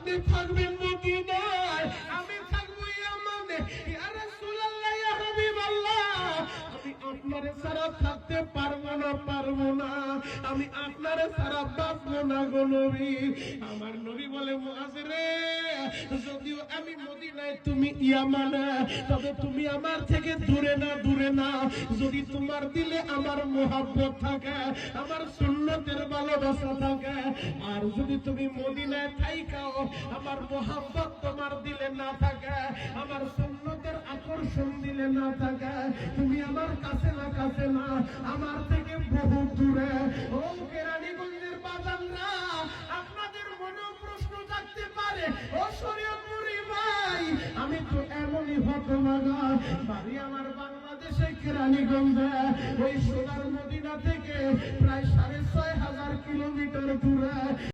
আপনি থাকবেন মদিনায়, আমি থাকবো ইয়ামানে। ইয়া রাসূলুল্লাহ, ইয়া হাবিবাল্লাহ, আমি আপনারে ছাড়া থাকতে পারবো না, পারবো না। আমি আপনারে ছাড়া বাঁচবো না গো নবী। আমার নবী বলে, মুআজ রে, যদিও আমি মদিনায় তুমি ইয়ামানে, তবে তুমি আমার থেকে দূরে না, দূরে না। যদি তোমার দিলে আমার মোহাব্বত থাকে, আমার সুন্নতের ভালোবাসা থাকে, আর যদি তুমি মদিনায় থাইকাও, আমার মোহাব্বত তোমার দিলে না থাকে, আমার সুন্নতের আকর্ষণ দিলে না থাকে, তুমি আমার কাছে না, কাছে না, আমার থেকে বহু দূরে। ও কেরানীগঞ্জের বাজানরা, আপনাদের মনে প্রশ্ন থাকতে পারে, ও শরীয়তপুরী ভাই, আমি তো এমনই হতভাগা, বাড়ি আমার বাংলাদেশে কেরানীগঞ্জে, ওই সোনার মদিনা থেকে প্রায় 6500 কিলোমিটার দূরে।